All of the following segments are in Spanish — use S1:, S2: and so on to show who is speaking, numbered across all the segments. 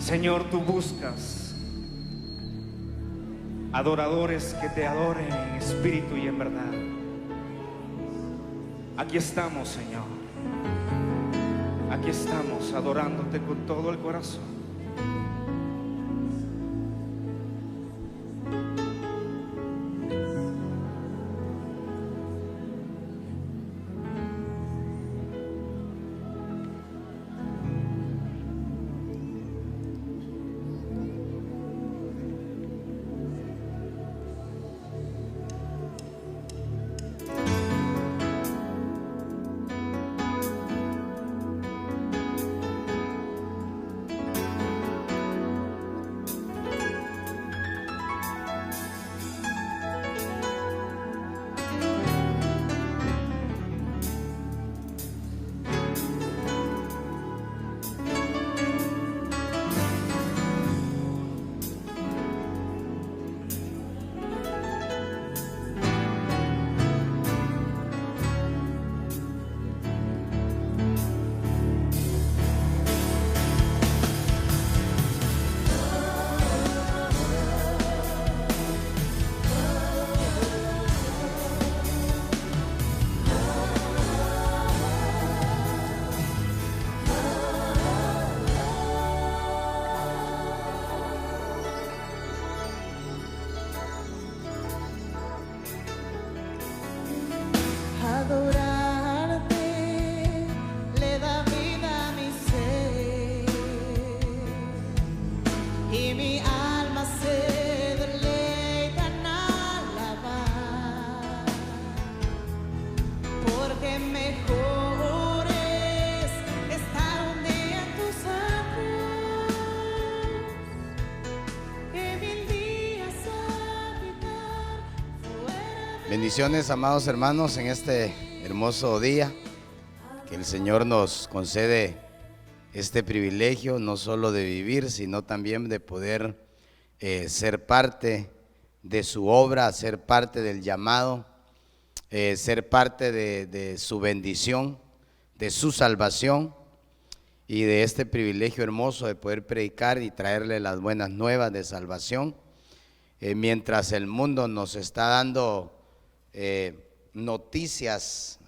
S1: Señor, tú buscas adoradores que te adoren en espíritu y en verdad. Aquí estamos, Señor. Aquí estamos adorándote con todo el corazón.
S2: Bendiciones, amados hermanos, en este hermoso día que el Señor nos concede este privilegio, no solo de vivir, sino también de poder ser parte de su obra, ser parte del llamado, ser parte de su bendición, de su salvación y de este privilegio hermoso de poder predicar y traerle las buenas nuevas de salvación, mientras el mundo nos está dando noticias,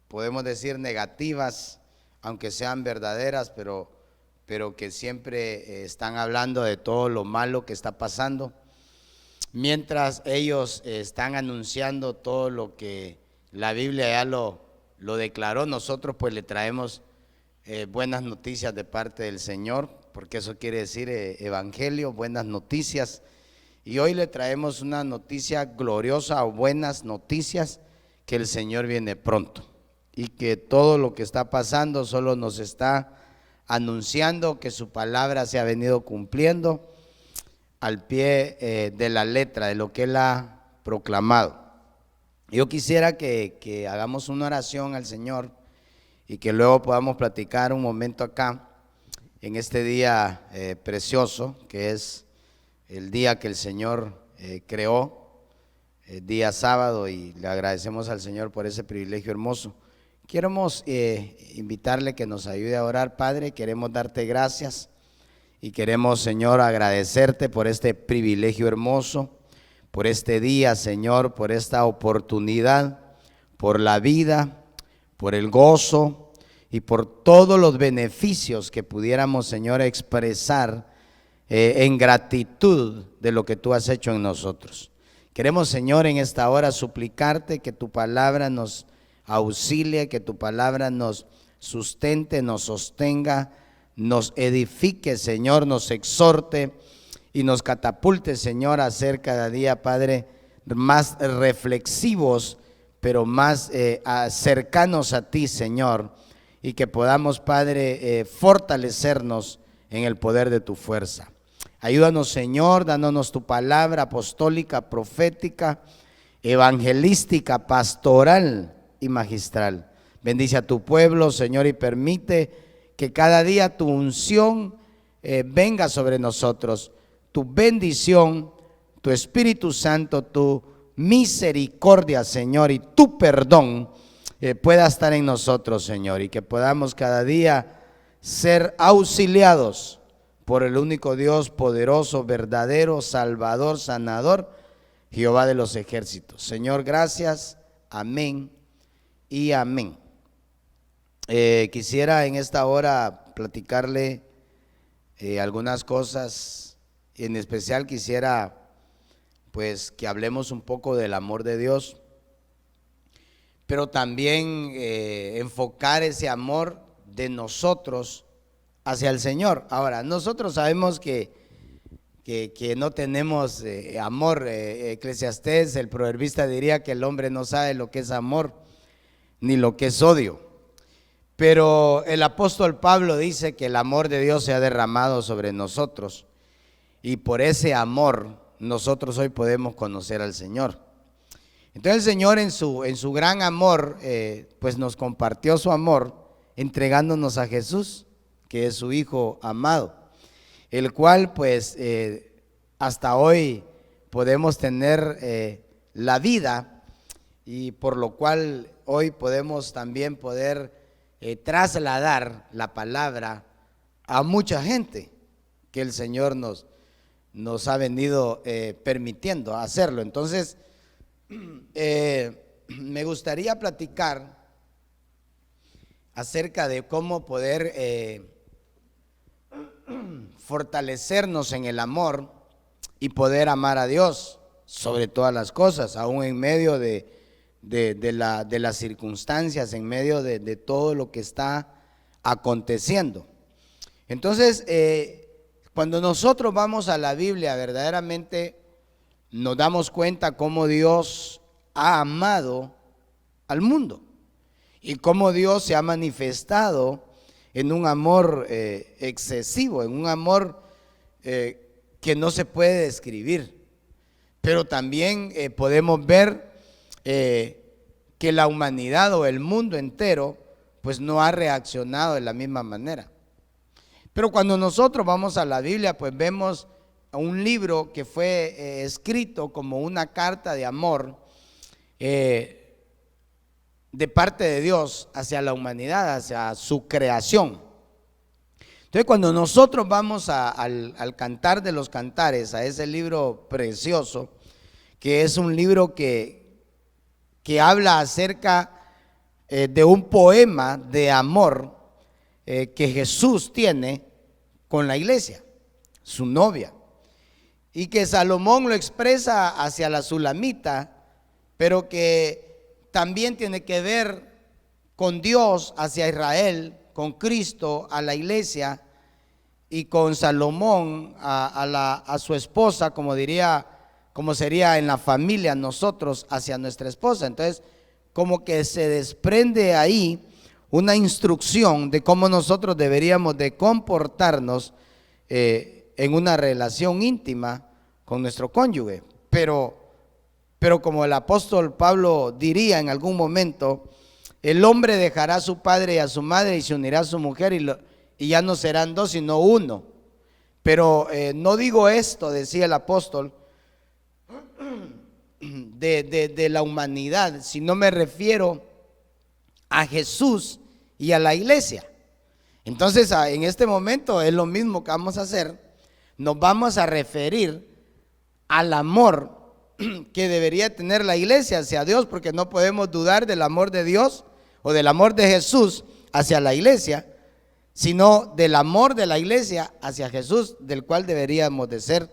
S2: podemos decir negativas, aunque sean verdaderas, pero que siempre están hablando de todo lo malo que está pasando, mientras ellos están anunciando todo lo que la Biblia ya lo declaró. Nosotros pues le traemos buenas noticias de parte del Señor, porque eso quiere decir evangelio, buenas noticias. Y hoy le traemos una noticia gloriosa o buenas noticias, que el Señor viene pronto y que todo lo que está pasando solo nos está anunciando que su palabra se ha venido cumpliendo al pie de la letra de lo que Él ha proclamado. Yo quisiera que hagamos una oración al Señor y que luego podamos platicar un momento acá en este día precioso, que es el día que el Señor creó, el día sábado, y le agradecemos al Señor por ese privilegio hermoso. Queremos invitarle que nos ayude a orar. Padre, queremos darte gracias y queremos, Señor, agradecerte por este privilegio hermoso, por este día, Señor, por esta oportunidad, por la vida, por el gozo y por todos los beneficios que pudiéramos, Señor, expresar en gratitud de lo que tú has hecho en nosotros. Queremos, Señor, en esta hora suplicarte que tu palabra nos auxilie, que tu palabra nos sustente, nos sostenga, nos edifique, Señor, nos exhorte y nos catapulte, Señor, a ser cada día, Padre, más reflexivos, pero más cercanos a ti, Señor, y que podamos, Padre, fortalecernos en el poder de tu fuerza. Ayúdanos, Señor, dándonos tu palabra apostólica, profética, evangelística, pastoral y magistral. Bendice a tu pueblo, Señor, y permite que cada día tu unción venga sobre nosotros, tu bendición, tu Espíritu Santo, tu misericordia, Señor, y tu perdón pueda estar en nosotros, Señor, y que podamos cada día ser auxiliados por el único Dios poderoso, verdadero, Salvador, sanador, Jehová de los ejércitos. Señor, gracias. Amén y amén. Quisiera en esta hora platicarle algunas cosas. En especial quisiera pues que hablemos un poco del amor de Dios, pero también enfocar ese amor de nosotros hacia el Señor. Ahora, nosotros sabemos que no tenemos amor. Eclesiastés, el proverbista, diría que el hombre no sabe lo que es amor ni lo que es odio. Pero el apóstol Pablo dice que el amor de Dios se ha derramado sobre nosotros, y por ese amor nosotros hoy podemos conocer al Señor. Entonces el Señor en su gran amor pues nos compartió su amor entregándonos a Jesús, que es su Hijo amado, el cual pues hasta hoy podemos tener la vida, y por lo cual hoy podemos también poder trasladar la palabra a mucha gente, que el Señor nos ha venido permitiendo hacerlo. Entonces me gustaría platicar acerca de cómo poder fortalecernos en el amor y poder amar a Dios sobre todas las cosas, aún en medio de las circunstancias, en medio de todo lo que está aconteciendo. Entonces cuando nosotros vamos a la Biblia, verdaderamente nos damos cuenta cómo Dios ha amado al mundo y cómo Dios se ha manifestado en un amor excesivo, en un amor que no se puede describir. Pero también podemos ver que la humanidad o el mundo entero pues no ha reaccionado de la misma manera. Pero cuando nosotros vamos a la Biblia, pues vemos un libro que fue escrito como una carta de amor de parte de Dios hacia la humanidad, hacia su creación. Entonces, cuando nosotros vamos al Cantar de los Cantares, a ese libro precioso, que es un libro que habla acerca de un poema de amor que Jesús tiene con la iglesia, su novia, y que Salomón lo expresa hacia la Sulamita, pero que también tiene que ver con Dios hacia Israel, con Cristo a la iglesia, y con Salomón a su esposa, como sería en la familia nosotros hacia nuestra esposa. Entonces, como que se desprende ahí una instrucción de cómo nosotros deberíamos de comportarnos en una relación íntima con nuestro cónyuge. Pero como el apóstol Pablo diría en algún momento, el hombre dejará a su padre y a su madre y se unirá a su mujer, y ya no serán dos sino uno. Pero no digo esto, decía el apóstol, de la humanidad, sino me refiero a Jesús y a la iglesia. Entonces en este momento es lo mismo que vamos a hacer. Nos vamos a referir al amor que debería tener la iglesia hacia Dios, porque no podemos dudar del amor de Dios o del amor de Jesús hacia la iglesia, sino del amor de la iglesia hacia Jesús, del cual deberíamos de ser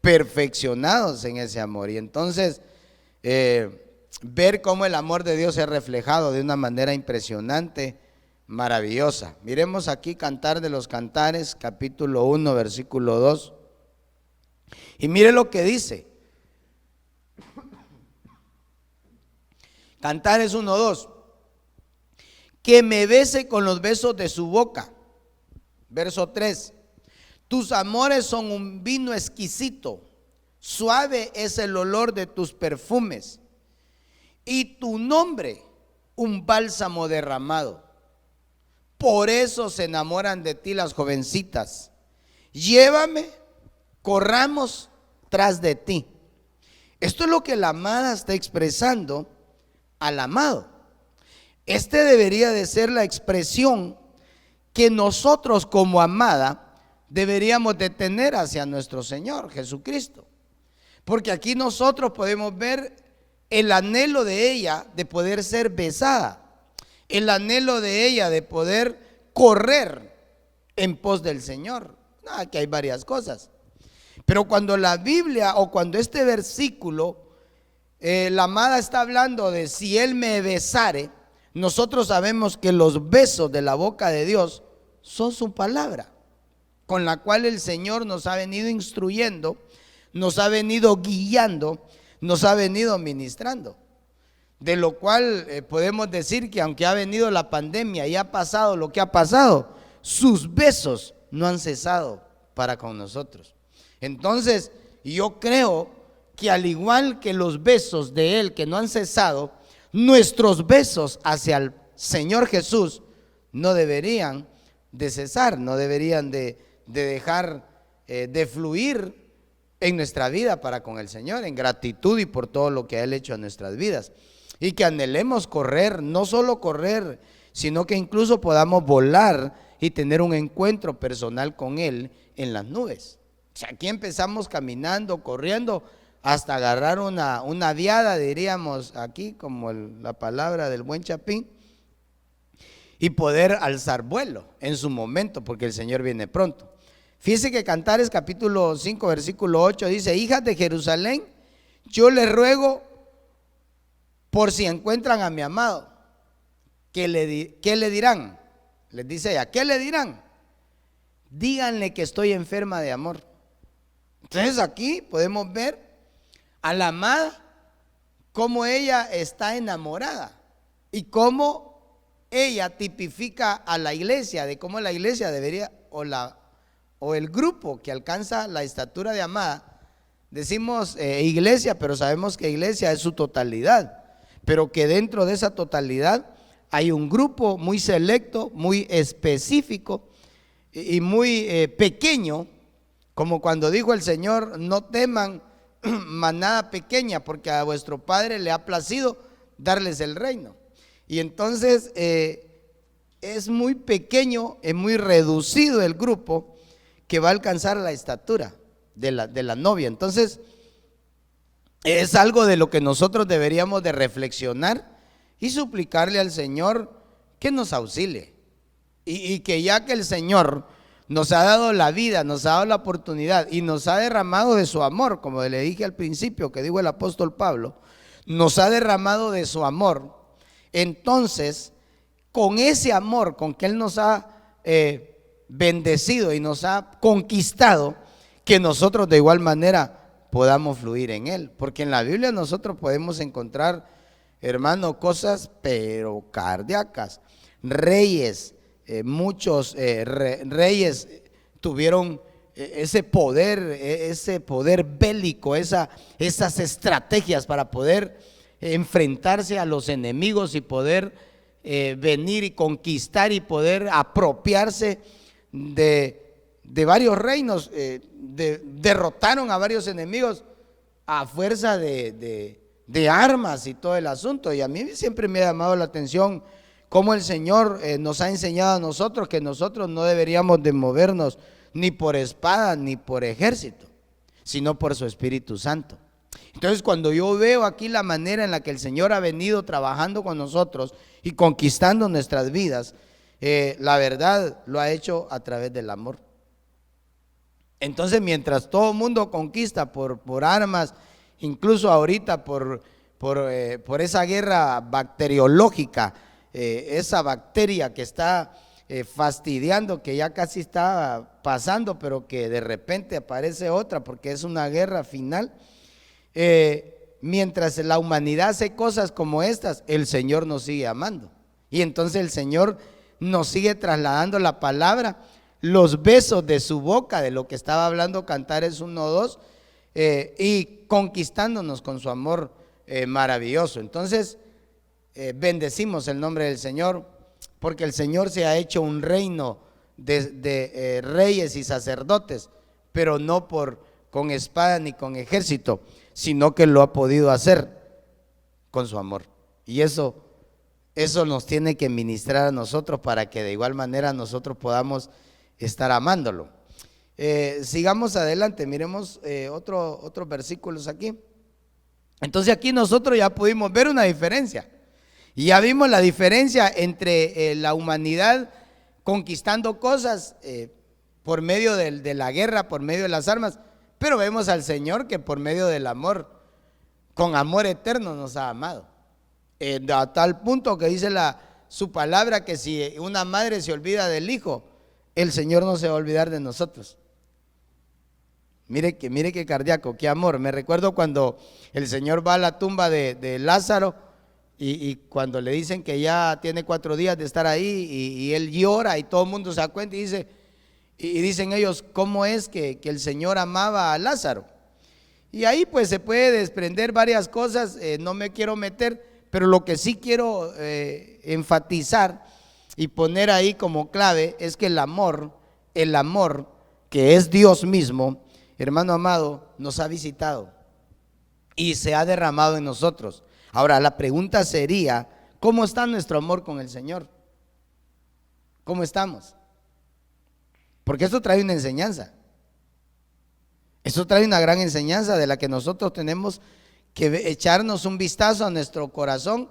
S2: perfeccionados en ese amor. Y entonces ver cómo el amor de Dios es reflejado de una manera impresionante, maravillosa. Miremos aquí Cantar de los Cantares, capítulo 1, versículo 2. Y mire lo que dice. Cantares 1, 2. Que me bese con los besos de su boca. Verso 3. Tus amores son un vino exquisito, suave es el olor de tus perfumes, y tu nombre un bálsamo derramado. Por eso se enamoran de ti las jovencitas. Llévame, corramos tras de ti. Esto es lo que la amada está expresando al amado. Este debería de ser la expresión que nosotros como amada deberíamos de tener hacia nuestro Señor Jesucristo. Porque aquí nosotros podemos ver el anhelo de ella de poder ser besada, el anhelo de ella de poder correr en pos del Señor. Aquí hay varias cosas. Pero cuando la Biblia o cuando este versículo, la amada está hablando de si Él me besare, nosotros sabemos que los besos de la boca de Dios son su palabra, con la cual el Señor nos ha venido instruyendo, nos ha venido guiando, nos ha venido ministrando. De lo cual podemos decir que aunque ha venido la pandemia y ha pasado lo que ha pasado, sus besos no han cesado para con nosotros. Entonces, yo creo que al igual que los besos de Él que no han cesado, nuestros besos hacia el Señor Jesús no deberían de cesar, no deberían de dejar de fluir en nuestra vida para con el Señor, en gratitud y por todo lo que Él ha hecho en nuestras vidas. Y que anhelemos correr, no solo correr, sino que incluso podamos volar y tener un encuentro personal con Él en las nubes. O sea, aquí empezamos caminando, corriendo, hasta agarrar una viada, diríamos aquí, como la palabra del buen Chapín, y poder alzar vuelo en su momento, porque el Señor viene pronto. Fíjese que Cantares capítulo 5 versículo 8 dice: hijas de Jerusalén, yo les ruego por si encuentran a mi amado, ¿qué le dirán? Les dice ella, ¿qué le dirán? Díganle que estoy enferma de amor. Entonces aquí podemos ver a la amada cómo ella está enamorada y cómo ella tipifica a la iglesia, de cómo la iglesia debería, o el grupo que alcanza la estatura de amada. Decimos iglesia, pero sabemos que iglesia es su totalidad, pero que dentro de esa totalidad hay un grupo muy selecto, muy específico y muy pequeño, como cuando dijo el Señor: no teman manada pequeña, porque a vuestro Padre le ha placido darles el reino. Y entonces es muy pequeño, es muy reducido el grupo que va a alcanzar la estatura de la novia. Entonces es algo de lo que nosotros deberíamos de reflexionar y suplicarle al Señor que nos auxilie, y que ya que el Señor nos ha dado la vida, nos ha dado la oportunidad y nos ha derramado de su amor, como le dije al principio, que dijo el apóstol Pablo, nos ha derramado de su amor. Entonces, con ese amor con que Él nos ha bendecido y nos ha conquistado, que nosotros de igual manera podamos fluir en Él. Porque en la Biblia nosotros podemos encontrar, hermano, cosas pero cardíacas. Reyes, muchos reyes tuvieron ese poder bélico, esas estrategias para poder enfrentarse a los enemigos y poder venir y conquistar y poder apropiarse de varios reinos. Derrotaron a varios enemigos a fuerza de armas y todo el asunto. Y a mí siempre me ha llamado la atención cómo el Señor nos ha enseñado a nosotros que nosotros no deberíamos de movernos ni por espada ni por ejército, sino por su Espíritu Santo. Entonces, cuando yo veo aquí la manera en la que el Señor ha venido trabajando con nosotros y conquistando nuestras vidas, la verdad lo ha hecho a través del amor. Entonces, mientras todo el mundo conquista por armas, incluso ahorita por esa guerra bacteriológica, esa bacteria que está fastidiando, que ya casi está pasando, pero que de repente aparece otra porque es una guerra final. Mientras la humanidad hace cosas como estas, el Señor nos sigue amando, y entonces el Señor nos sigue trasladando la palabra, los besos de su boca, de lo que estaba hablando Cantares 1:2, y conquistándonos con su amor maravilloso. Entonces bendecimos el nombre del Señor, porque el Señor se ha hecho un reino de reyes y sacerdotes, pero no con espada ni con ejército, sino que lo ha podido hacer con su amor. Y eso nos tiene que ministrar a nosotros para que de igual manera nosotros podamos estar amándolo. Sigamos adelante, miremos otros versículos aquí. Entonces aquí nosotros ya pudimos ver una diferencia. Y ya vimos la diferencia entre la humanidad conquistando cosas por medio de la guerra, por medio de las armas. Pero vemos al Señor que por medio del amor, con amor eterno nos ha amado. A tal punto que dice su palabra que si una madre se olvida del hijo, el Señor no se va a olvidar de nosotros. Mire qué cardíaco, qué amor. Me recuerdo cuando el Señor va a la tumba de Lázaro y cuando le dicen que ya tiene 4 días de estar ahí y él llora y todo el mundo se da cuenta y dicen ellos, ¿cómo es que el Señor amaba a Lázaro? Y ahí pues se puede desprender varias cosas, no me quiero meter, pero lo que sí quiero enfatizar y poner ahí como clave es que el amor que es Dios mismo, hermano amado, nos ha visitado y se ha derramado en nosotros. Ahora la pregunta sería, ¿cómo está nuestro amor con el Señor? ¿Cómo estamos? Porque esto trae una enseñanza. Esto trae una gran enseñanza de la que nosotros tenemos que echarnos un vistazo a nuestro corazón,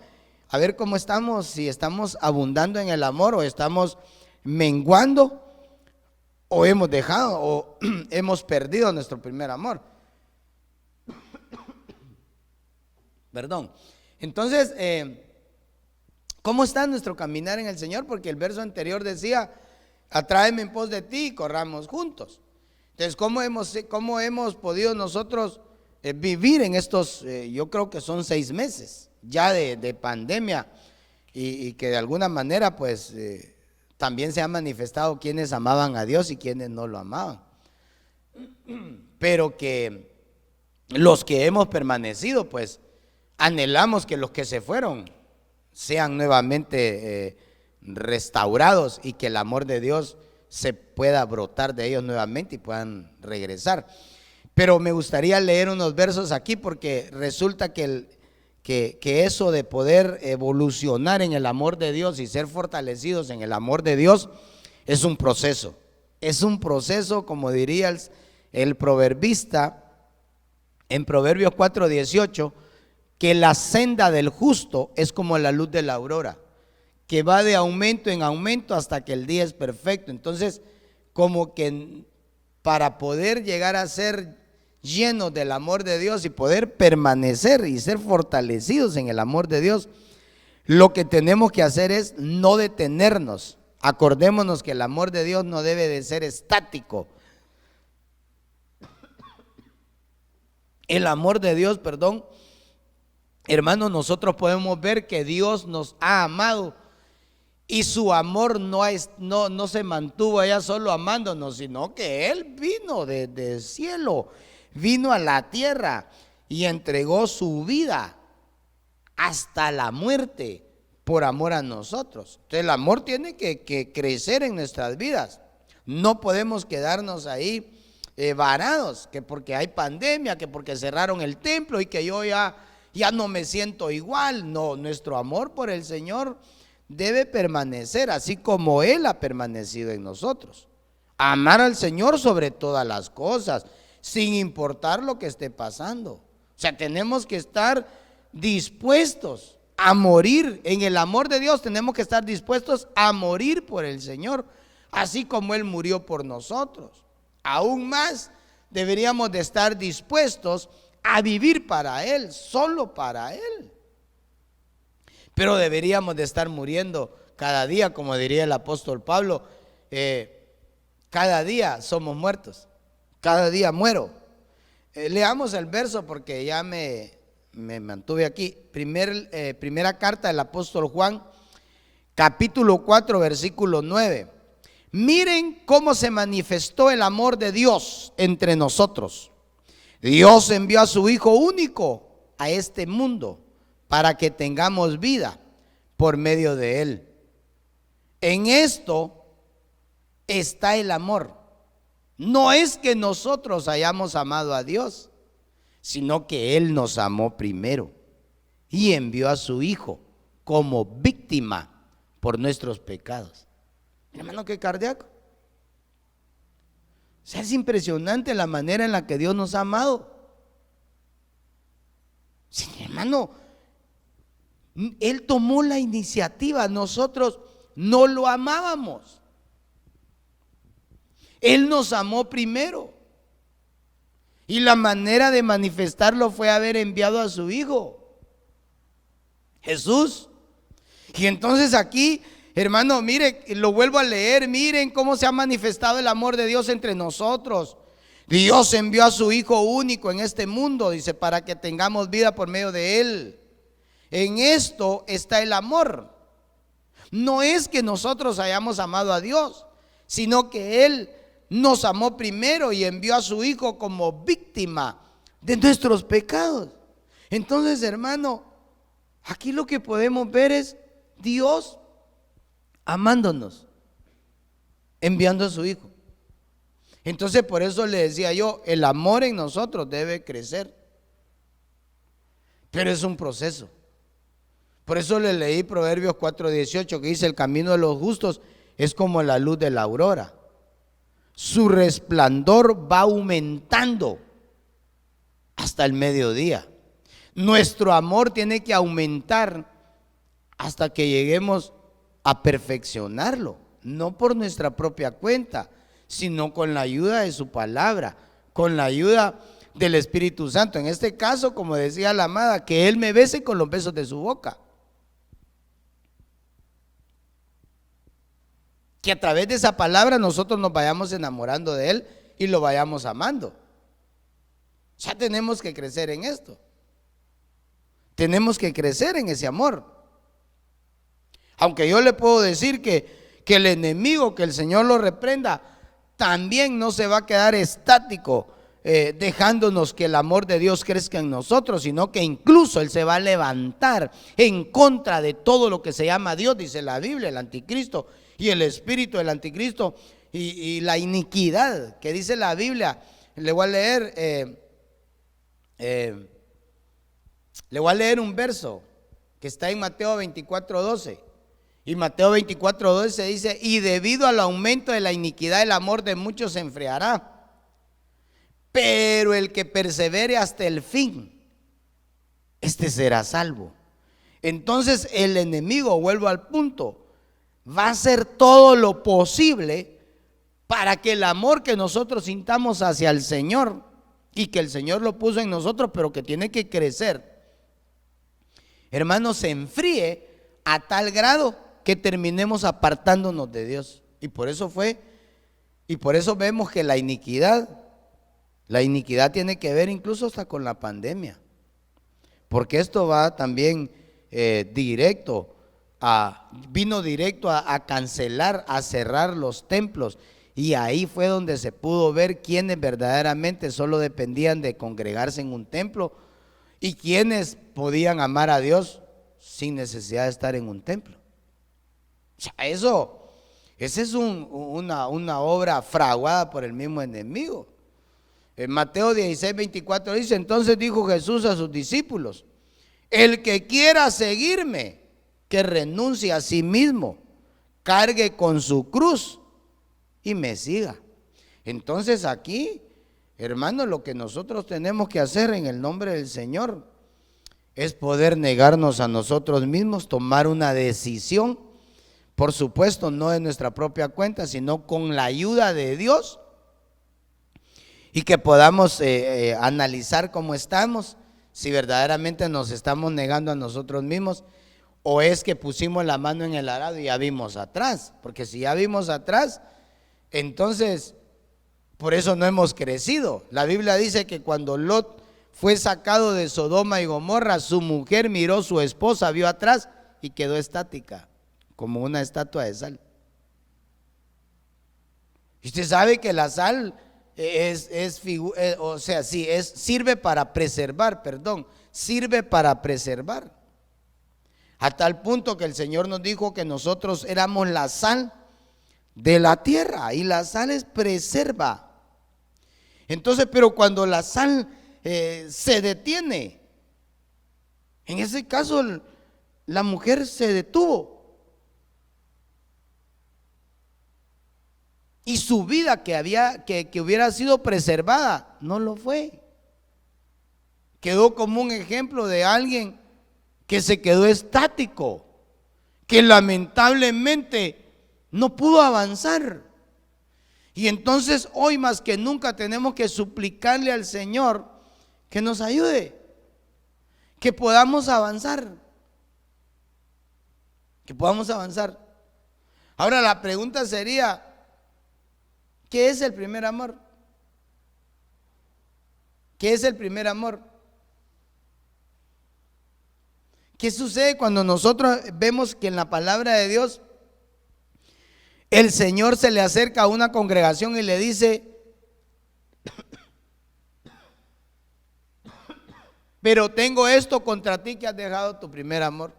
S2: a ver cómo estamos, si estamos abundando en el amor o estamos menguando o hemos dejado o hemos perdido nuestro primer amor. Perdón. Entonces, ¿cómo está nuestro caminar en el Señor? Porque el verso anterior decía, atráeme en pos de ti y corramos juntos. Entonces, ¿cómo hemos podido nosotros vivir en estos, yo creo que son 6 meses ya de pandemia y que de alguna manera pues también se ha manifestado quienes amaban a Dios y quienes no lo amaban, pero que los que hemos permanecido pues anhelamos que los que se fueron sean nuevamente restaurados y que el amor de Dios se pueda brotar de ellos nuevamente y puedan regresar. Pero me gustaría leer unos versos aquí porque resulta que eso de poder evolucionar en el amor de Dios y ser fortalecidos en el amor de Dios es un proceso. Es un proceso, como diría el proverbista en Proverbios 4:18, que la senda del justo es como la luz de la aurora, que va de aumento en aumento hasta que el día es perfecto. Entonces, como que para poder llegar a ser llenos del amor de Dios y poder permanecer y ser fortalecidos en el amor de Dios, lo que tenemos que hacer es no detenernos. Acordémonos que el amor de Dios no debe de ser estático. El amor de Dios, hermanos, nosotros podemos ver que Dios nos ha amado y su amor no se mantuvo allá solo amándonos, sino que Él vino desde el cielo, vino a la tierra y entregó su vida hasta la muerte por amor a nosotros. Entonces el amor tiene que crecer en nuestras vidas. No podemos quedarnos ahí varados, que porque hay pandemia, que porque cerraron el templo y que yo ya no me siento igual. No, nuestro amor por el Señor debe permanecer así como Él ha permanecido en nosotros. Amar al Señor sobre todas las cosas, sin importar lo que esté pasando. O sea, tenemos que estar dispuestos a morir en el amor de Dios. Tenemos que estar dispuestos a morir por el Señor, así como Él murió por nosotros. Aún más deberíamos de estar dispuestos a vivir para Él, solo para Él. Pero deberíamos de estar muriendo cada día, como diría el apóstol Pablo, cada día somos muertos, cada día muero. Leamos el verso porque ya me mantuve aquí. Primera carta del apóstol Juan, capítulo 4, versículo 9. Miren cómo se manifestó el amor de Dios entre nosotros. Dios envió a su Hijo único a este mundo para que tengamos vida por medio de Él. En esto está el amor. No es que nosotros hayamos amado a Dios, sino que Él nos amó primero y envió a su Hijo como víctima por nuestros pecados. Hermano, qué cardíaco. O sea, es impresionante la manera en la que Dios nos ha amado. Sí, hermano, Él tomó la iniciativa, nosotros no lo amábamos. Él nos amó primero. Y la manera de manifestarlo fue haber enviado a su Hijo, Jesús. Y entonces aquí, hermano, mire, lo vuelvo a leer, miren cómo se ha manifestado el amor de Dios entre nosotros. Dios envió a su Hijo único en este mundo, dice, para que tengamos vida por medio de Él. En esto está el amor. No es que nosotros hayamos amado a Dios, sino que Él nos amó primero y envió a su Hijo como víctima de nuestros pecados. Entonces, hermano, aquí lo que podemos ver es Dios amándonos, enviando a su Hijo. Entonces, por eso le decía yo, el amor en nosotros debe crecer, pero es un proceso. Por eso le leí Proverbios 4:18, que dice: el camino de los justos es como la luz de la aurora, su resplandor va aumentando hasta el mediodía. Nuestro amor tiene que aumentar hasta que lleguemos a perfeccionarlo, no por nuestra propia cuenta, sino con la ayuda de su palabra, con la ayuda del Espíritu Santo. En este caso, como decía la amada, que Él me bese con los besos de su boca. Que a través de esa palabra nosotros nos vayamos enamorando de Él y lo vayamos amando. Ya tenemos que crecer en esto. Tenemos que crecer en ese amor. Aunque yo le puedo decir que el enemigo, que el Señor lo reprenda, también no se va a quedar estático dejándonos que el amor de Dios crezca en nosotros, sino que incluso Él se va a levantar en contra de todo lo que se llama Dios, dice la Biblia, el anticristo y el espíritu del anticristo y la iniquidad que dice la Biblia. Le voy a leer un verso que está en Mateo 24:12. Y Mateo 24:12 dice: y debido al aumento de la iniquidad, el amor de muchos se enfriará, pero el que persevere hasta el fin, este será salvo. Entonces el enemigo, vuelvo al punto, va a hacer todo lo posible para que el amor que nosotros sintamos hacia el Señor, y que el Señor lo puso en nosotros, pero que tiene que crecer, hermanos, se enfríe a tal grado que terminemos apartándonos de Dios. Y por eso vemos que la iniquidad tiene que ver incluso hasta con la pandemia, porque esto va también vino directo a cancelar, a cerrar los templos. Y ahí fue donde se pudo ver quiénes verdaderamente solo dependían de congregarse en un templo y quiénes podían amar a Dios sin necesidad de estar en un templo. O sea, esa es una obra fraguada por el mismo enemigo. En Mateo 16:24 dice: entonces dijo Jesús a sus discípulos: el que quiera seguirme, que renuncie a sí mismo, cargue con su cruz y me siga. Entonces aquí, hermanos, lo que nosotros tenemos que hacer en el nombre del Señor es poder negarnos a nosotros mismos, tomar una decisión, por supuesto no de nuestra propia cuenta, sino con la ayuda de Dios, y que podamos analizar cómo estamos, si verdaderamente nos estamos negando a nosotros mismos, o es que pusimos la mano en el arado y ya vimos atrás. Porque si ya vimos atrás, entonces por eso no hemos crecido. La Biblia dice que cuando Lot fue sacado de Sodoma y Gomorra, su mujer miró, su esposa vio atrás y quedó estática, como una estatua de sal. Y usted sabe que la sal sirve para preservar, sirve para preservar. A tal punto que el Señor nos dijo que nosotros éramos la sal de la tierra, y la sal preserva. Entonces, pero cuando la sal se detiene, en ese caso la mujer se detuvo. Y su vida que hubiera sido preservada, no lo fue. Quedó como un ejemplo de alguien que se quedó estático, que lamentablemente no pudo avanzar. Y entonces hoy más que nunca tenemos que suplicarle al Señor que nos ayude, que podamos avanzar, que podamos avanzar. Ahora la pregunta sería, ¿qué es el primer amor? ¿Qué es el primer amor? ¿Qué sucede cuando nosotros vemos que en la palabra de Dios el Señor se le acerca a una congregación y le dice: pero tengo esto contra ti, que has dejado tu primer amor?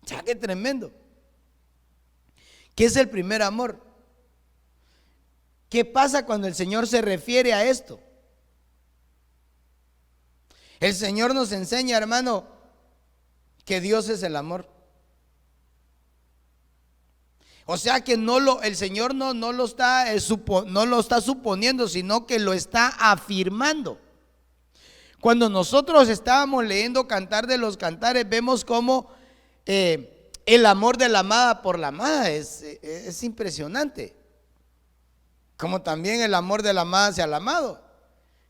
S2: Ya, qué tremendo. ¿Qué es el primer amor? ¿Qué pasa cuando el Señor se refiere a esto? El Señor nos enseña, hermano, que Dios es el amor. O sea que el Señor no lo está suponiendo, sino que lo está afirmando. Cuando nosotros estábamos leyendo Cantar de los Cantares, vemos cómo el amor de la amada por la amada es impresionante. Como también el amor de la amada hacia el amado,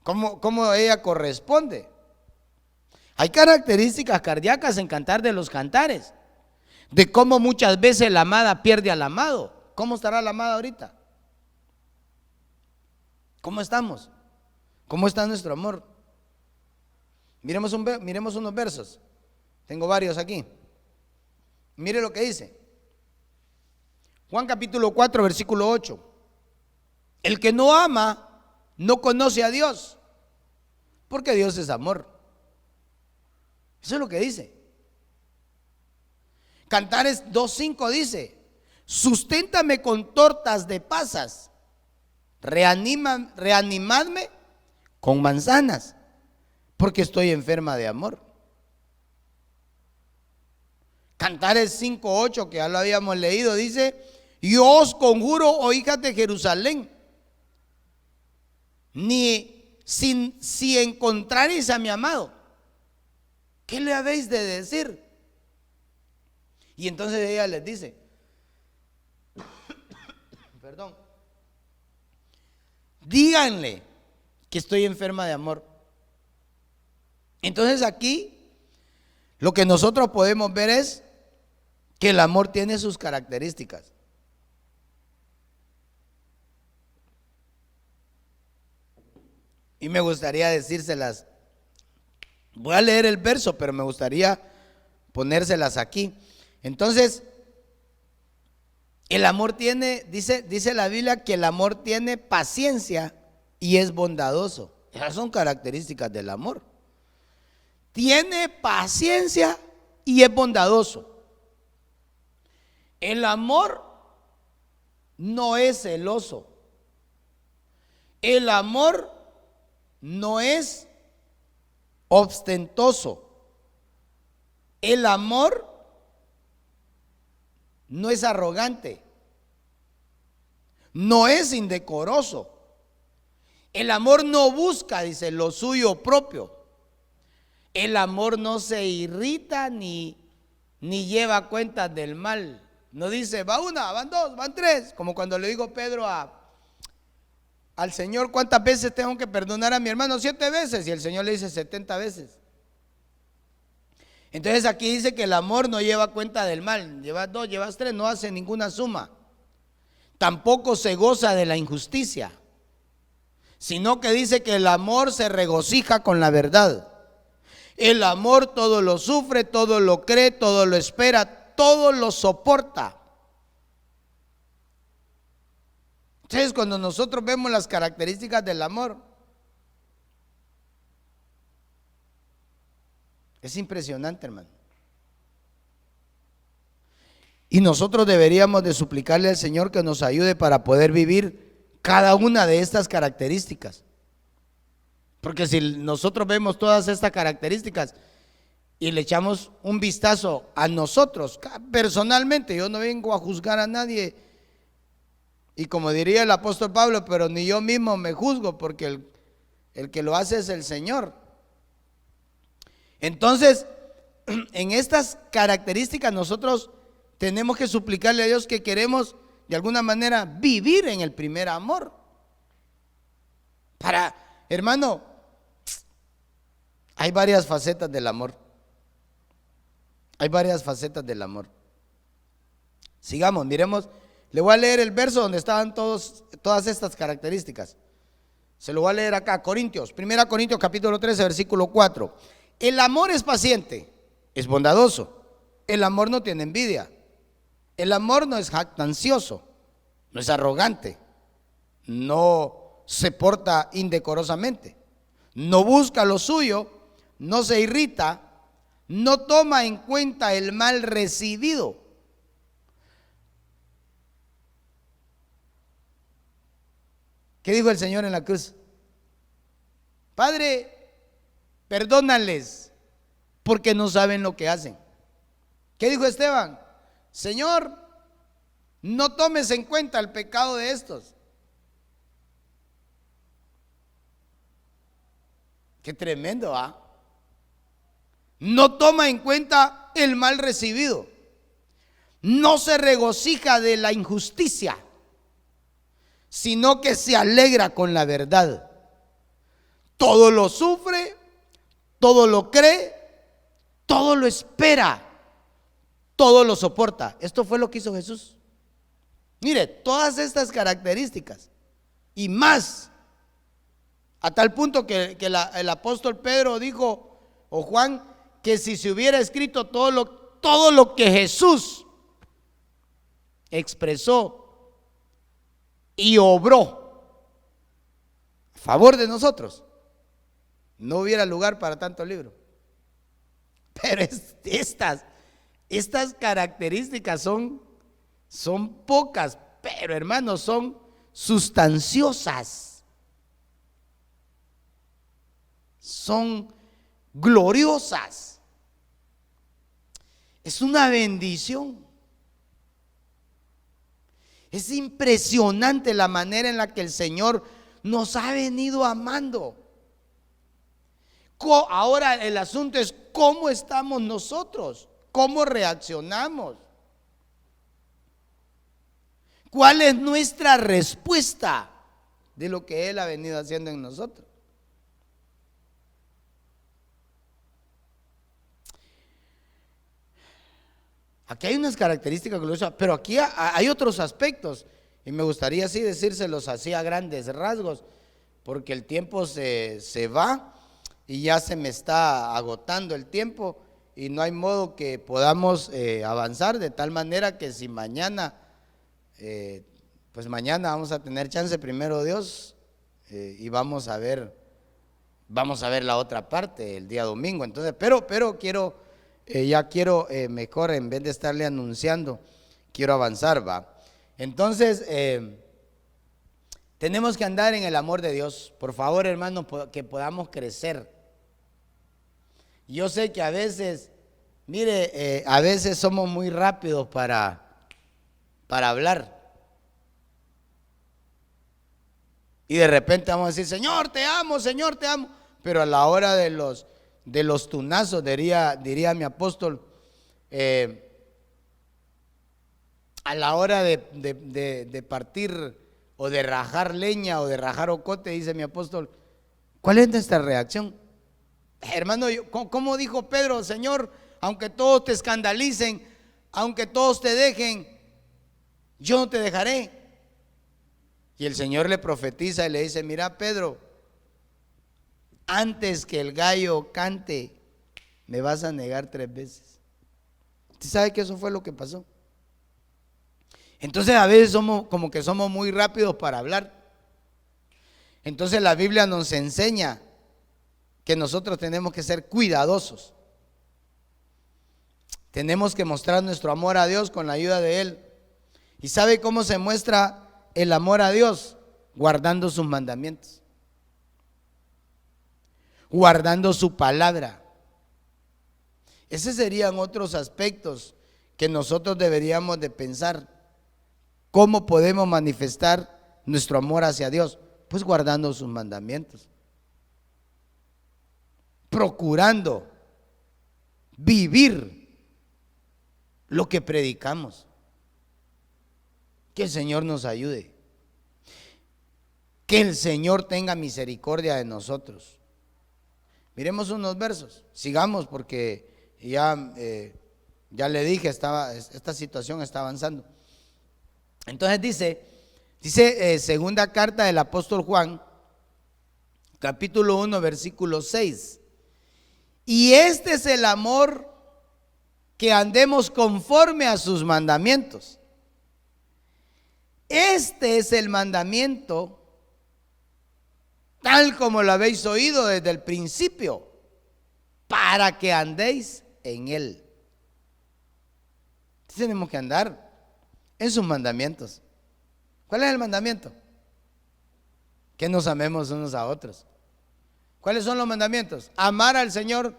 S2: cómo ella corresponde. Hay características cardíacas en Cantar de los Cantares, de cómo muchas veces la amada pierde al amado. ¿Cómo estará la amada ahorita? ¿Cómo estamos? ¿Cómo está nuestro amor? Miremos unos versos. Tengo varios aquí. Mire lo que dice Juan capítulo 4 versículo 8. El que no ama no conoce a Dios, porque Dios es amor. Eso es lo que dice. Cantares 2:5 dice: susténtame con tortas de pasas, reanimadme con manzanas, porque estoy enferma de amor. Cantares 5:8, que ya lo habíamos leído, dice: yo os conjuro, oh hijas de Jerusalén, si encontraréis a mi amado, ¿qué le habéis de decir? Y entonces ella les dice, perdón, díganle que estoy enferma de amor. Entonces aquí lo que nosotros podemos ver es que el amor tiene sus características. Y me gustaría decírselas. Voy a leer el verso, pero me gustaría ponérselas aquí. Entonces, el amor tiene, dice la Biblia, que el amor tiene paciencia y es bondadoso. Esas son características del amor. Tiene paciencia y es bondadoso. El amor no es celoso. El amor no es ostentoso. El amor no es arrogante. No es indecoroso. El amor no busca, dice, lo suyo propio. El amor no se irrita ni lleva cuentas del mal. No dice, va una, van dos, van tres. Como cuando le digo Pedro al Señor, ¿cuántas veces tengo que perdonar a mi hermano? 7 veces. Y el Señor le dice 70 veces. Entonces aquí dice que el amor no lleva cuenta del mal. Llevas 2, llevas 3, no hace ninguna suma. Tampoco se goza de la injusticia, sino que dice que el amor se regocija con la verdad. El amor todo lo sufre, todo lo cree, todo lo espera, todo lo soporta. Entonces, cuando nosotros vemos las características del amor, es impresionante, hermano. Y nosotros deberíamos de suplicarle al Señor que nos ayude para poder vivir cada una de estas características. Porque si nosotros vemos todas estas características y le echamos un vistazo a nosotros, personalmente, yo no vengo a juzgar a nadie Y como diría el apóstol Pablo, pero ni yo mismo me juzgo, porque el que lo hace es el Señor. Entonces, en estas características nosotros tenemos que suplicarle a Dios que queremos de alguna manera vivir en el primer amor. Hermano, hay varias facetas del amor. Hay varias facetas del amor. Sigamos, miremos. Le voy a leer el verso donde estaban todas estas características. Se lo voy a leer acá, Corintios, 1 Corintios capítulo 13, versículo 4. El amor es paciente, es bondadoso. El amor no tiene envidia. El amor no es jactancioso, no es arrogante, no se porta indecorosamente, no busca lo suyo, no se irrita, no toma en cuenta el mal recibido. ¿Qué dijo el Señor en la cruz? Padre, perdónales porque no saben lo que hacen. ¿Qué dijo Esteban? Señor, no tomes en cuenta el pecado de estos. Qué tremendo, ¿ah? No toma en cuenta el mal recibido. No se regocija de la injusticia, sino que se alegra con la verdad. Todo lo sufre, todo lo cree, todo lo espera, todo lo soporta. Esto fue lo que hizo Jesús. Mire, todas estas características y más, a tal punto que el apóstol Pedro dijo, o Juan, que si se hubiera escrito todo lo que Jesús expresó y obró a favor de nosotros, no hubiera lugar para tanto libro. Pero estas características son pocas, pero hermanos, son sustanciosas, son gloriosas. Es una bendición. Es impresionante la manera en la que el Señor nos ha venido amando. Ahora el asunto es cómo estamos nosotros, cómo reaccionamos, cuál es nuestra respuesta de lo que Él ha venido haciendo en nosotros. Aquí hay unas características gloriosas, pero aquí hay otros aspectos y me gustaría así decírselos así a grandes rasgos, porque el tiempo se va y ya se me está agotando el tiempo y no hay modo que podamos avanzar, de tal manera que si mañana, pues mañana vamos a tener chance, primero Dios, y vamos a ver la otra parte el día domingo. Entonces, pero quiero mejor, en vez de estarle anunciando, quiero avanzar, va. Entonces, tenemos que andar en el amor de Dios. Por favor, hermanos, que podamos crecer. Yo sé que a veces, mire, a veces somos muy rápidos para hablar. Y de repente vamos a decir, Señor, te amo, Señor, te amo. Pero a la hora de los tunazos, diría mi apóstol, a la hora de partir o de rajar leña o de rajar ocote, dice mi apóstol, ¿cuál es nuestra reacción? Hermano, ¿cómo dijo Pedro? Señor, aunque todos te escandalicen, aunque todos te dejen, yo no te dejaré. Y el Señor le profetiza y le dice, mira, Pedro, antes que el gallo cante, me vas a negar 3 veces. ¿Usted sabe que eso fue lo que pasó? Entonces a veces somos muy rápidos para hablar. Entonces la Biblia nos enseña que nosotros tenemos que ser cuidadosos. Tenemos que mostrar nuestro amor a Dios con la ayuda de Él. ¿Y sabe cómo se muestra el amor a Dios? Guardando sus mandamientos, guardando su palabra. Esos serían otros aspectos que nosotros deberíamos de pensar. ¿Cómo podemos manifestar nuestro amor hacia Dios? Pues guardando sus mandamientos, procurando vivir lo que predicamos. Que el Señor nos ayude, que el Señor tenga misericordia de nosotros. Miremos unos versos, sigamos porque ya le dije, esta situación está avanzando. Entonces dice segunda carta del apóstol Juan, capítulo 1, versículo 6. Y este es el amor, que andemos conforme a sus mandamientos. Este es el mandamiento, tal como lo habéis oído desde el principio, para que andéis en él. Tenemos que andar en sus mandamientos. ¿Cuál es el mandamiento? Que nos amemos unos a otros. ¿Cuáles son los mandamientos? Amar al Señor.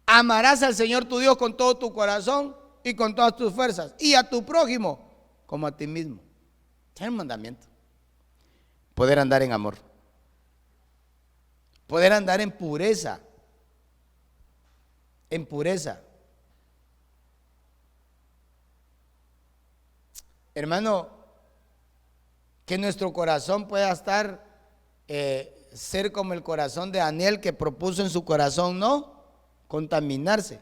S2: Amarás al Señor tu Dios con todo tu corazón y con todas tus fuerzas, y a tu prójimo como a ti mismo. Ese es el mandamiento. Poder andar en amor, poder andar en pureza, en pureza. Hermano, que nuestro corazón pueda estar, ser como el corazón de Daniel, que propuso en su corazón no contaminarse.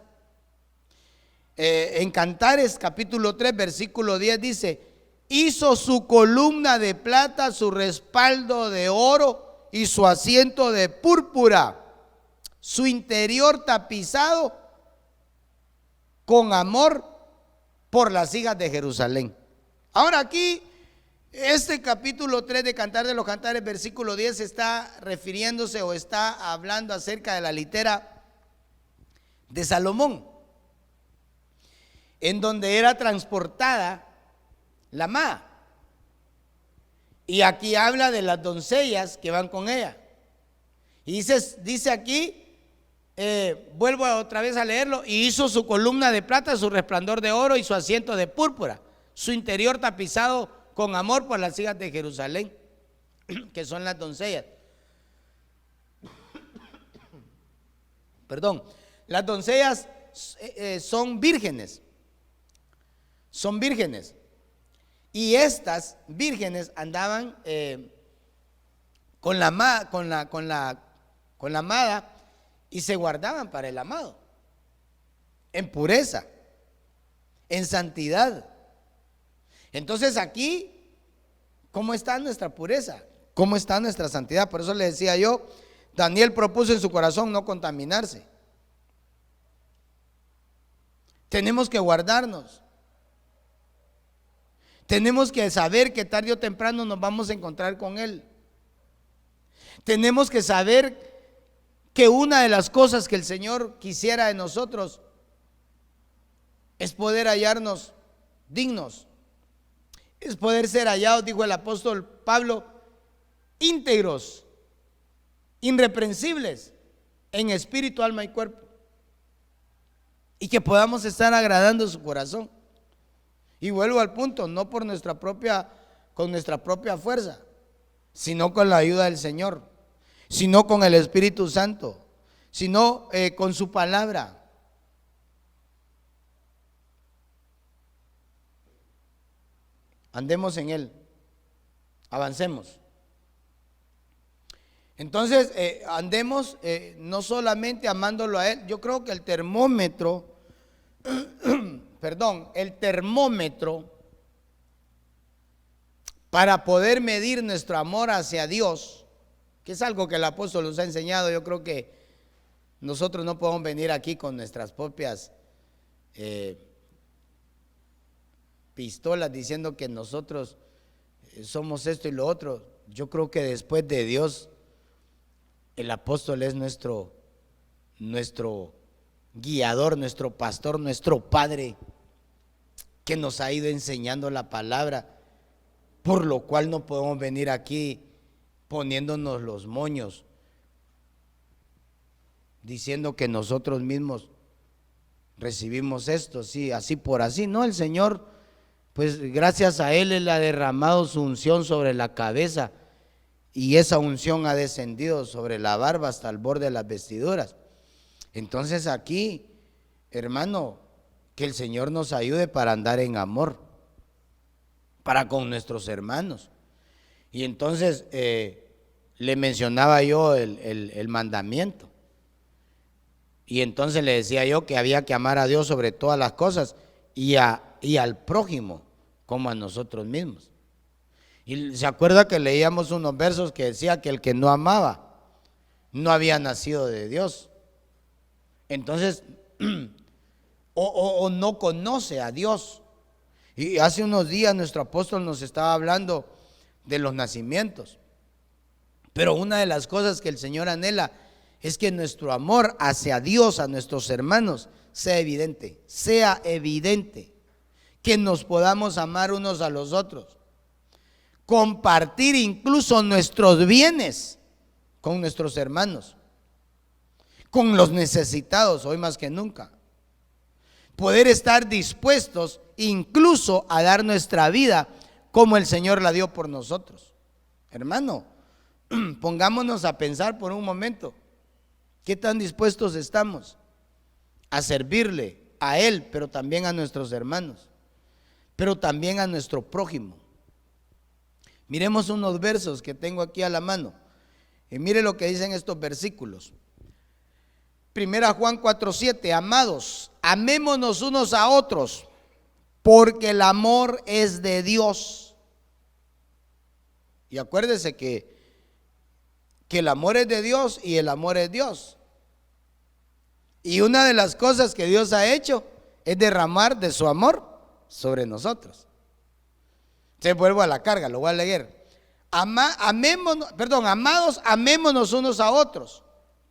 S2: En Cantares capítulo 3 versículo 10 dice: hizo su columna de plata, su respaldo de oro y su asiento de púrpura, su interior tapizado con amor por las hijas de Jerusalén. Ahora aquí, este capítulo 3 de Cantar de los Cantares, versículo 10, está refiriéndose o está hablando acerca de la litera de Salomón, en donde era transportada la amada. Y aquí habla de las doncellas que van con ella. Y dice aquí, vuelvo otra vez a leerlo: y hizo su columna de plata, su resplandor de oro y su asiento de púrpura, su interior tapizado con amor por las hijas de Jerusalén, que son las doncellas. Perdón, las doncellas son vírgenes. Son vírgenes. Y estas vírgenes andaban con la amada, y se guardaban para el amado, en pureza, en santidad. Entonces aquí, ¿cómo está nuestra pureza? ¿Cómo está nuestra santidad? Por eso le decía yo, Daniel propuso en su corazón no contaminarse. Tenemos que guardarnos. Tenemos que saber que tarde o temprano nos vamos a encontrar con Él. Tenemos que saber que una de las cosas que el Señor quisiera de nosotros es poder hallarnos dignos, es poder ser hallados, dijo el apóstol Pablo, íntegros, irreprensibles en espíritu, alma y cuerpo, y que podamos estar agradando su corazón. Y vuelvo al punto, no con nuestra propia fuerza, sino con la ayuda del Señor, sino con el Espíritu Santo, sino con su palabra. Andemos en Él, avancemos. Entonces, andemos no solamente amándolo a Él. Yo creo que el termómetro para poder medir nuestro amor hacia Dios, que es algo que el apóstol nos ha enseñado. Yo creo que nosotros no podemos venir aquí con nuestras propias pistolas diciendo que nosotros somos esto y lo otro. Yo creo que después de Dios, el apóstol es nuestro guiador, nuestro pastor, nuestro padre, que nos ha ido enseñando la palabra, por lo cual no podemos venir aquí poniéndonos los moños, diciendo que nosotros mismos recibimos esto, sí, así por así. No, el Señor pues gracias a Él Él ha derramado su unción sobre la cabeza y esa unción ha descendido sobre la barba hasta el borde de las vestiduras. Entonces aquí, hermano, que el Señor nos ayude para andar en amor, para con nuestros hermanos. Y entonces le mencionaba yo el mandamiento. Y entonces le decía yo que había que amar a Dios sobre todas las cosas y al prójimo como a nosotros mismos. Y se acuerda que leíamos unos versos que decía que el que no amaba no había nacido de Dios. Entonces, o no conoce a Dios. Y hace unos días nuestro apóstol nos estaba hablando de los nacimientos. Pero una de las cosas que el Señor anhela es que nuestro amor hacia Dios, a nuestros hermanos, sea evidente, que nos podamos amar unos a los otros, compartir incluso nuestros bienes con nuestros hermanos, con los necesitados, hoy más que nunca, poder estar dispuestos incluso a dar nuestra vida como el Señor la dio por nosotros. Hermano, pongámonos a pensar por un momento, ¿qué tan dispuestos estamos a servirle a Él, pero también a nuestros hermanos, pero también a nuestro prójimo? Miremos unos versos que tengo aquí a la mano y mire lo que dicen estos versículos. Primera Juan 4:7, amados, amémonos unos a otros, porque el amor es de Dios. Y acuérdese que el amor es de Dios y el amor es Dios. Y una de las cosas que Dios ha hecho es derramar de su amor sobre nosotros. Se vuelvo a la carga, lo voy a leer. Amados, amémonos unos a otros,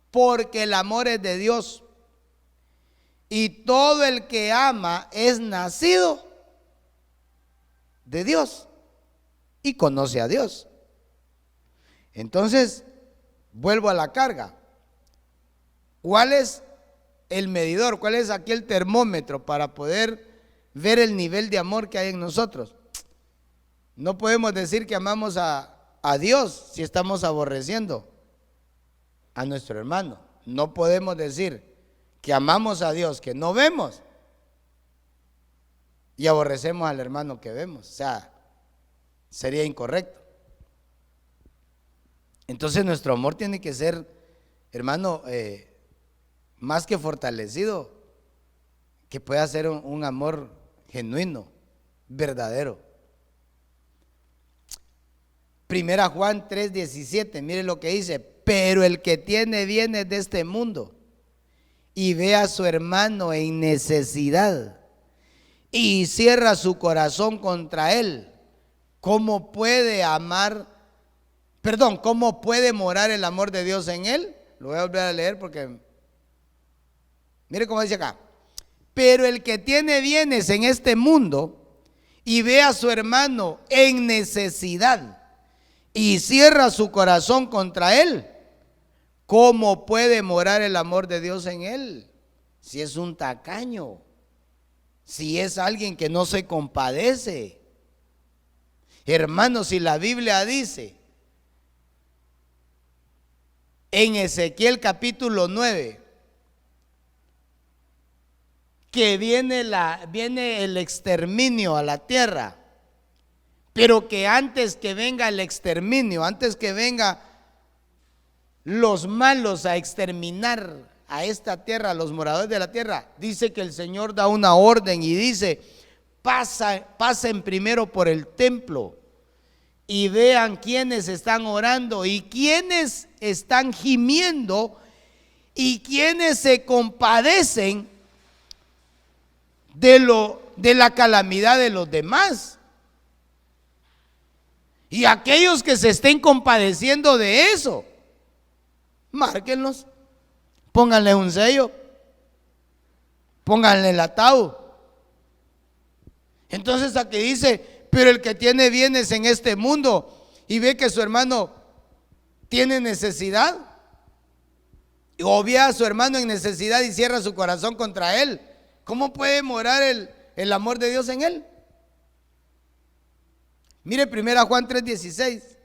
S2: porque el amor es de Dios. Y todo el que ama es nacido de Dios y conoce a Dios. Entonces, vuelvo a la carga. ¿Cuál es el medidor? ¿Cuál es aquí el termómetro para poder ver el nivel de amor que hay en nosotros? No podemos decir que amamos a Dios si estamos aborreciendo a nuestro hermano. No podemos decir que amamos a Dios que no vemos y aborrecemos al hermano que vemos. O sea, sería incorrecto. Entonces nuestro amor tiene que ser, hermano, más que fortalecido, que pueda ser un amor genuino, verdadero. Primera Juan 3:17, mire lo que dice: pero el que tiene bienes de este mundo y ve a su hermano en necesidad y cierra su corazón contra él, ¿cómo puede morar el amor de Dios en él? Lo voy a volver a leer porque mire cómo dice acá: pero el que tiene bienes en este mundo y ve a su hermano en necesidad y cierra su corazón contra él, ¿cómo puede morar el amor de Dios en él? Si es un tacaño, si es alguien que no se compadece. Hermanos, si la Biblia dice en Ezequiel capítulo 9 que viene el exterminio a la tierra, pero que antes que venga el exterminio, antes que venga los malos a exterminar a esta tierra, a los moradores de la tierra, dice que el Señor da una orden y dice: pasen primero por el templo y vean quiénes están orando y quiénes están gimiendo y quiénes se compadecen de la calamidad de los demás. Y aquellos que se estén compadeciendo de eso, márquenlos, pónganle un sello, pónganle el ataúd. Entonces aquí dice: pero el que tiene bienes en este mundo y ve que su hermano tiene necesidad, o ve a su hermano en necesidad y cierra su corazón contra él, ¿cómo puede morar el amor de Dios en él? Mire 1 Juan 3:16.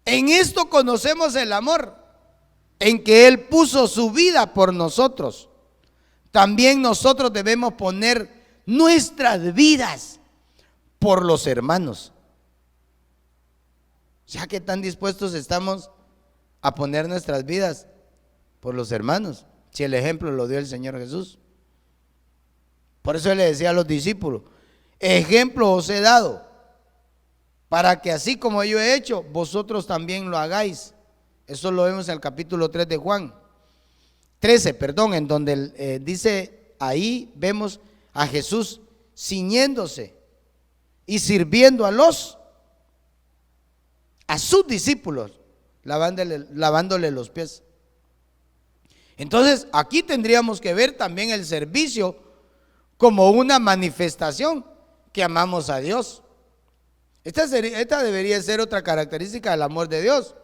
S2: En esto conocemos el amor, en que Él puso su vida por nosotros. También nosotros debemos poner nuestras vidas por los hermanos. Ya que tan dispuestos estamos a poner nuestras vidas por los hermanos, si el ejemplo lo dio el Señor Jesús. Por eso Él le decía a los discípulos: ejemplo os he dado, para que así como yo he hecho, vosotros también lo hagáis. Eso lo vemos en el capítulo 3 de Juan 13, en donde dice, ahí vemos a Jesús ciñéndose y sirviendo a sus discípulos, lavándole los pies. Entonces aquí tendríamos que ver también el servicio como una manifestación que amamos a Dios. Esta debería ser otra característica del amor de Dios,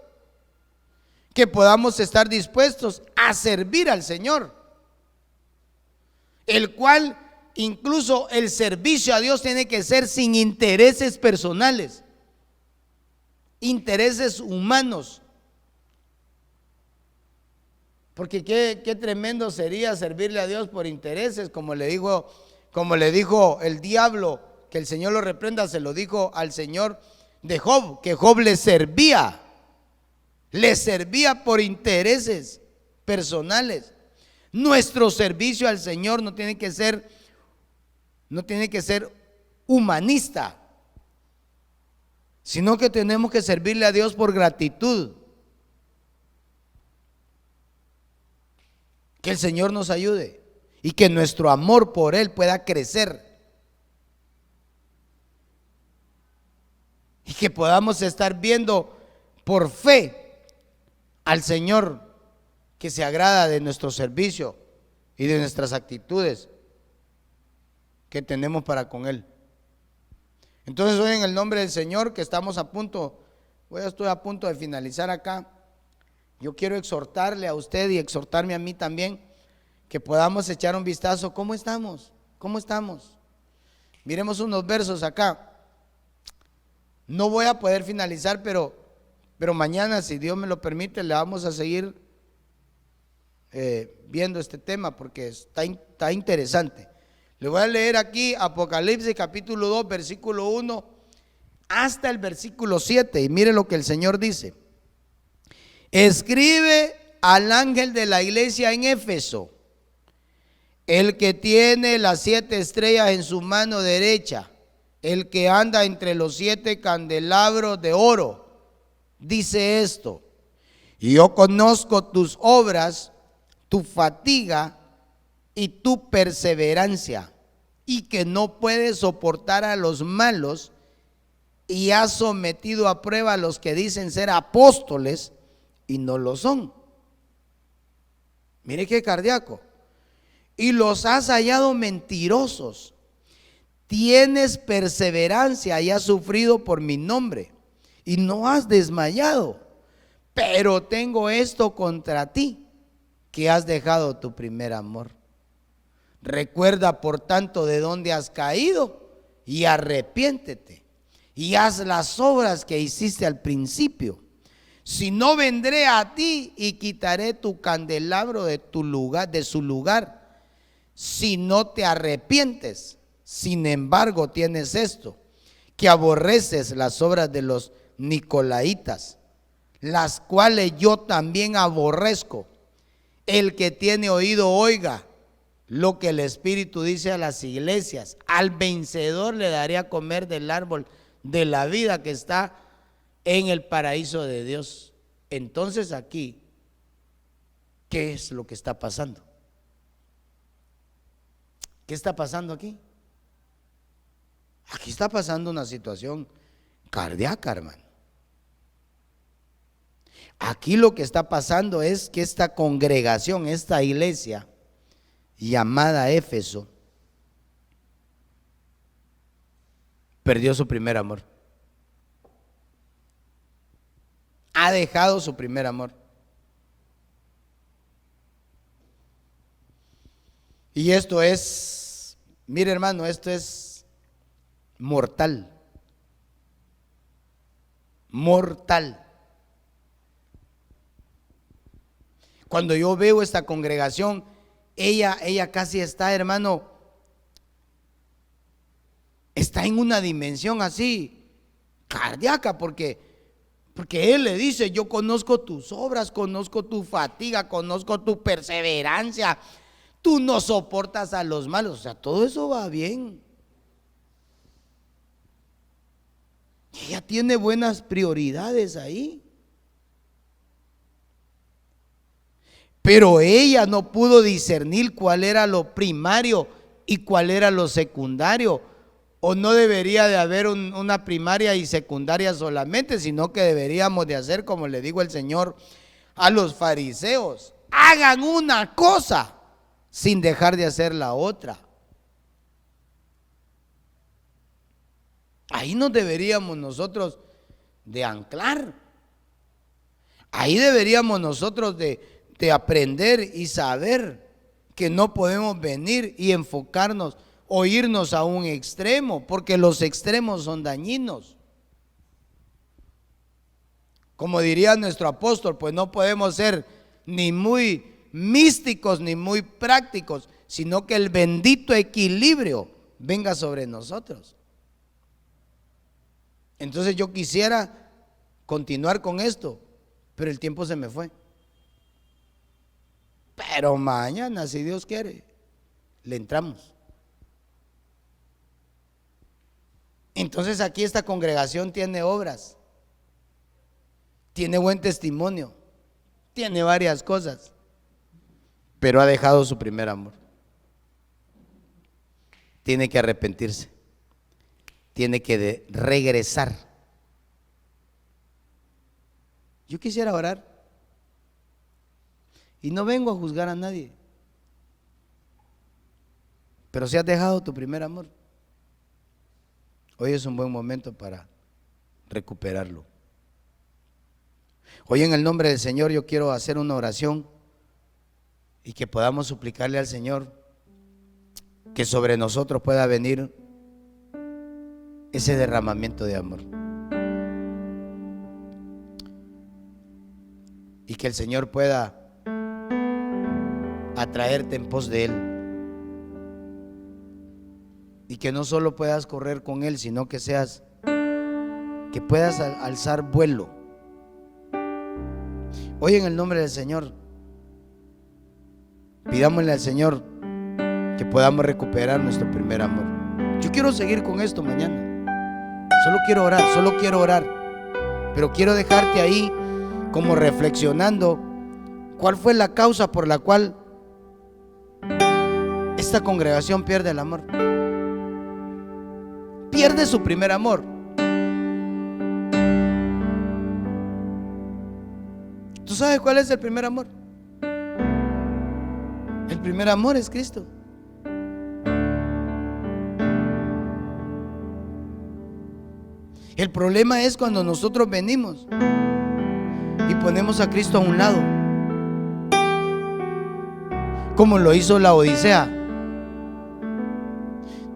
S2: que podamos estar dispuestos a servir al Señor, el cual incluso el servicio a Dios tiene que ser sin intereses personales, intereses humanos. Porque qué tremendo sería servirle a Dios por intereses, como le dijo el diablo, que el Señor lo reprenda, se lo dijo al Señor de Job, que Job le servía por intereses personales. Nuestro servicio al Señor no tiene que ser humanista, sino que tenemos que servirle a Dios por gratitud. Que el Señor nos ayude y que nuestro amor por Él pueda crecer, y que podamos estar viendo por fe al Señor, que se agrada de nuestro servicio y de nuestras actitudes que tenemos para con Él. Entonces hoy, en el nombre del Señor, que estoy a punto de finalizar acá, yo quiero exhortarle a usted y exhortarme a mí también, que podamos echar un vistazo. ¿Cómo estamos? ¿Cómo estamos? Miremos unos versos acá. No voy a poder finalizar, pero mañana, si Dios me lo permite, le vamos a seguir viendo este tema, porque está interesante. Le voy a leer aquí Apocalipsis capítulo 2, versículo 1 hasta el versículo 7, y mire lo que el Señor dice. Escribe al ángel de la iglesia en Éfeso, el que tiene las 7 estrellas en su mano derecha, el que anda entre los 7 candelabros de oro, dice esto: y yo conozco tus obras, tu fatiga y tu perseverancia, y que no puedes soportar a los malos, y has sometido a prueba a los que dicen ser apóstoles y no lo son. Mire qué cardíaco. Y los has hallado mentirosos. Tienes perseverancia y has sufrido por mi nombre y no has desmayado. Pero tengo esto contra ti, que has dejado tu primer amor. Recuerda por tanto de dónde has caído y arrepiéntete y haz las obras que hiciste al principio. Si no, vendré a ti y quitaré tu candelabro de su lugar, si no te arrepientes. Sin embargo, tienes esto, que aborreces las obras de los nicolaitas, las cuales yo también aborrezco. El que tiene oído, oiga lo que el Espíritu dice a las iglesias. Al vencedor le daré a comer del árbol de la vida que está en el paraíso de Dios. Entonces aquí, ¿qué es lo que está pasando? ¿Qué está pasando aquí? Aquí está pasando una situación cardíaca, hermano. Aquí lo que está pasando es que esta congregación, esta iglesia llamada Éfeso, perdió su primer amor. Ha dejado su primer amor. Y esto es, mire hermano, esto es mortal. mortal. Cuando yo veo esta congregación, ella casi está, hermano, está en una dimensión así cardíaca, porque él le dice: yo conozco tus obras, conozco tu fatiga, conozco tu perseverancia, tú no soportas a los malos. O sea, todo eso va bien. Ella tiene buenas prioridades ahí. Pero ella no pudo discernir cuál era lo primario y cuál era lo secundario. O no debería de haber una primaria y secundaria solamente, sino que deberíamos de hacer, como le digo el Señor a los fariseos: hagan una cosa sin dejar de hacer la otra. Ahí nos deberíamos nosotros de anclar. Ahí deberíamos nosotros de aprender y saber que no podemos venir y enfocarnos o irnos a un extremo, porque los extremos son dañinos. Como diría nuestro apóstol, pues no podemos ser ni muy místicos ni muy prácticos, sino que el bendito equilibrio venga sobre nosotros. Entonces yo quisiera continuar con esto, pero el tiempo se me fue. Pero mañana, si Dios quiere, le entramos. Entonces aquí esta congregación tiene obras, tiene buen testimonio, tiene varias cosas, pero ha dejado su primer amor. Tiene que arrepentirse, tiene que regresar. Yo quisiera orar. Y no vengo a juzgar a nadie, pero si has dejado tu primer amor, hoy es un buen momento para recuperarlo. Hoy, en el nombre del Señor, yo quiero hacer una oración y que podamos suplicarle al Señor que sobre nosotros pueda venir ese derramamiento de amor, y que el Señor pueda atraerte en pos de Él, y que no solo puedas correr con Él, sino que puedas alzar vuelo. Hoy, en el nombre del Señor, pidámosle al Señor que podamos recuperar nuestro primer amor. Yo quiero seguir con esto mañana, solo quiero orar, pero quiero dejarte ahí como reflexionando cuál fue la causa por la cual esta congregación pierde el amor, pierde su primer amor. ¿Tú sabes cuál es el primer amor? El primer amor es Cristo. El problema es cuando nosotros venimos y ponemos a Cristo a un lado, como lo hizo la Odisea.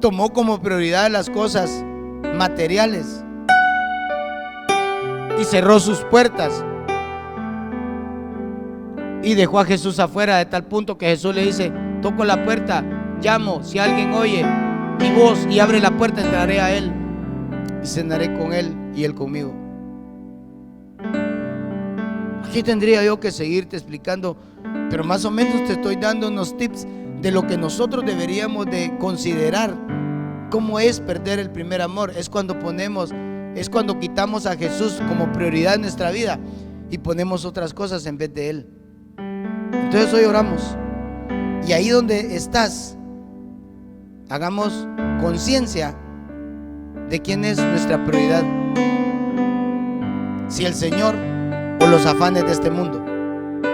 S2: Tomó como prioridad las cosas materiales y cerró sus puertas y dejó a Jesús afuera, de tal punto que Jesús le dice: toco la puerta, llamo, si alguien oye mi voz y abre la puerta, entraré a él y cenaré con él y él conmigo. Aquí tendría yo que seguirte explicando, pero más o menos te estoy dando unos tips de lo que nosotros deberíamos de considerar. ¿Cómo es perder el primer amor? Es cuando quitamos a Jesús como prioridad en nuestra vida y ponemos otras cosas en vez de Él. Entonces hoy oramos, y ahí donde estás, hagamos conciencia de quién es nuestra prioridad, si el Señor o los afanes de este mundo.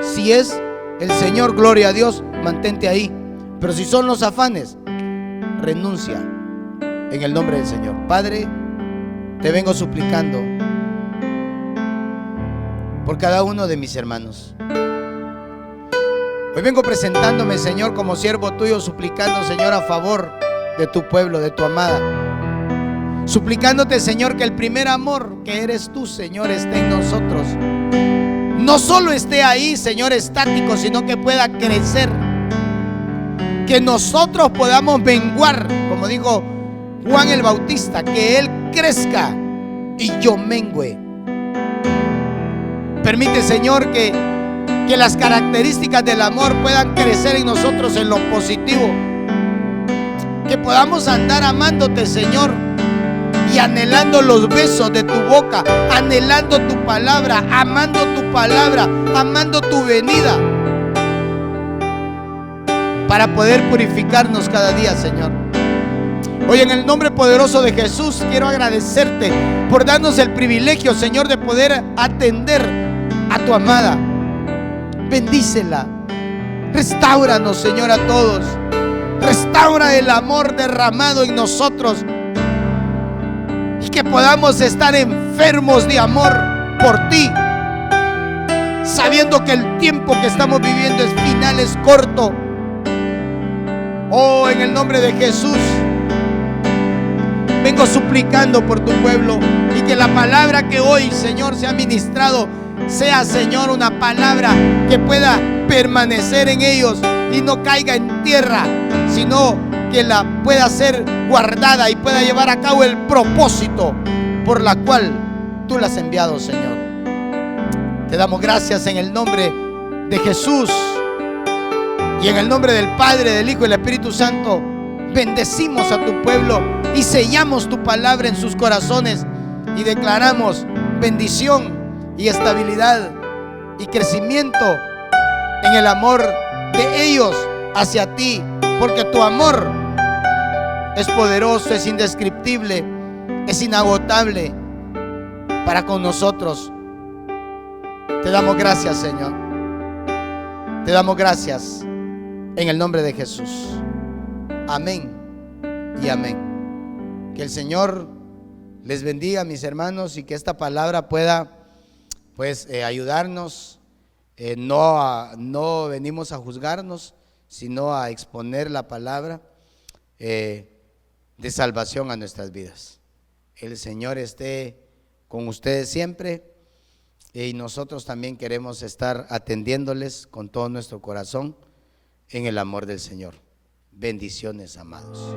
S2: Si es el Señor, gloria a Dios, mantente ahí, pero si son los afanes, renuncia en el nombre del Señor. Padre, te vengo suplicando por cada uno de mis hermanos. Hoy vengo presentándome, Señor, como siervo tuyo, suplicando, Señor, a favor de tu pueblo, de tu amada. suplicándote, Señor, que el primer amor que eres tú, Señor, esté en nosotros. No solo esté ahí, Señor, estático, sino que pueda crecer. Que nosotros podamos menguar, como dijo Juan el Bautista, que Él crezca y yo mengüe. Permite, Señor, que las características del amor puedan crecer en nosotros en lo positivo. Que podamos andar amándote, Señor, y anhelando los besos de tu boca, anhelando tu palabra, amando tu palabra, amando tu venida, para poder purificarnos cada día, Señor. Hoy, en el nombre poderoso de Jesús, quiero agradecerte por darnos el privilegio, Señor, de poder atender a tu amada. Bendícela, restáuranos, Señor, a todos. Restaura el amor derramado en nosotros, y que podamos estar enfermos de amor por ti, sabiendo que el tiempo que estamos viviendo es final, es corto. Oh, en el nombre de Jesús, vengo suplicando por tu pueblo, y que la palabra que hoy, Señor, se ha ministrado sea, Señor, una palabra que pueda permanecer en ellos y no caiga en tierra, sino que la pueda ser guardada y pueda llevar a cabo el propósito por la cual tú la has enviado, Señor. Te damos gracias en el nombre de Jesús, y en el nombre del Padre, del Hijo y del Espíritu Santo. Bendecimos a tu pueblo y sellamos tu palabra en sus corazones, y declaramos bendición y estabilidad y crecimiento en el amor de ellos hacia ti, porque tu amor es poderoso, es indescriptible, es inagotable para con nosotros. Te damos gracias, Señor. Te damos gracias en el nombre de Jesús. Amén y amén. Que el Señor les bendiga, mis hermanos, y que esta palabra pueda ayudarnos. No venimos a juzgarnos, sino a exponer la palabra de salvación a nuestras vidas. El Señor esté con ustedes siempre, y nosotros también queremos estar atendiéndoles con todo nuestro corazón en el amor del Señor. Bendiciones, amados.